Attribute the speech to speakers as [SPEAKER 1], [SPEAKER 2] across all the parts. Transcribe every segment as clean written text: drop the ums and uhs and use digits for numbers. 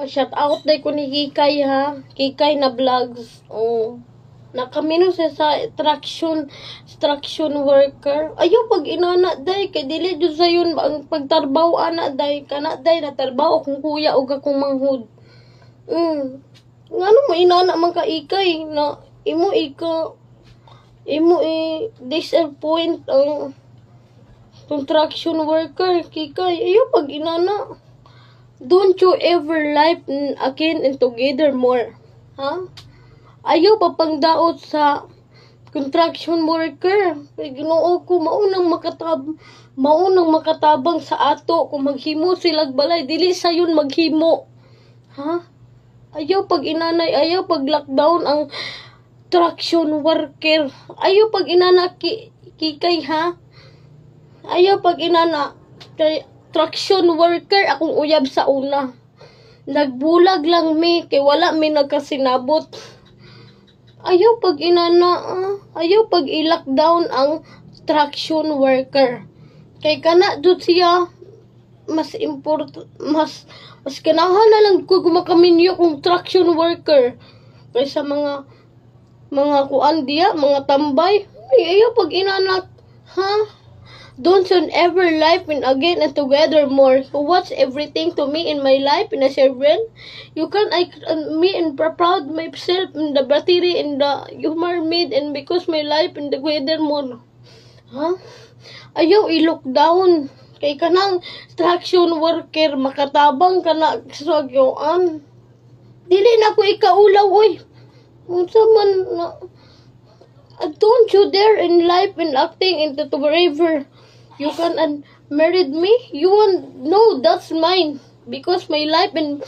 [SPEAKER 1] Shout out day ko ni Kikay ha. Kikay na vlogs. Oh. Nakamino siya sa extraction worker. Ayaw pag inana day. Kay dili dyan sa yun. Ang pagtarbaw ana day. Kana day na tarbaw akong kuya o akong manghud. Ngano mo inana man ka Ikay. Na imo disappoint ang construction worker. Kikay. Ayaw pag inana. Don't you ever live again and together more. Ha? Ayaw pa pangdaot sa construction worker. Kay Ginoo ko maunang makatabang sa ato kung maghimo silag balay dili sayon maghimo. Ha? Ayaw pag inanay, ayaw pag lockdown ang traction worker. Ayaw pag inana Kikay ha. Ayaw pag inana kay traction worker akong uyab sa una. Nagbulag lang mi kay wala mi nagkasinabot. Ayaw pag inana, ayaw pag i-lockdown ang traction worker. Kay kana dut siya mas kanahan na lang ko gumakaminyo kung traction worker kaysa mga kuan diya, mga tambay. Ayaw pag inana, ha? Don't you ever live in again and together more. So what's everything to me in my life in a servant? You can me and proud myself in the battery in the humor made and because my life in the together more. Huh? Ayaw i-lockdown. Kay kanang traction worker makatabang kana sa gyoan. Dili na ko ikaulaw oy. Unsa man na don't you dare in life and acting into forever. You can married me. You won't know that's mine because my life and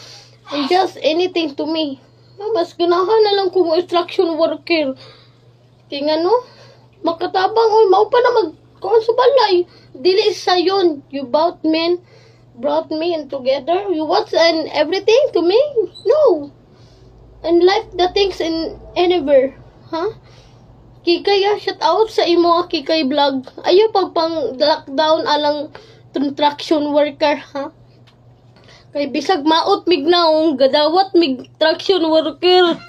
[SPEAKER 1] just anything to me. Mas ganahan na lang kung instruction worker. Kaya nga no, makatabang oy mao pa na magkuan sa balay. Dili sa yon. You brought me in together. You want and everything to me? No. And life the things in anywhere. Huh? Kikay, shout out sa imo Kikay vlog. Ayaw pang lockdown alang traction worker, ha? Kay bisag maot mig naong gadawat mig traction worker.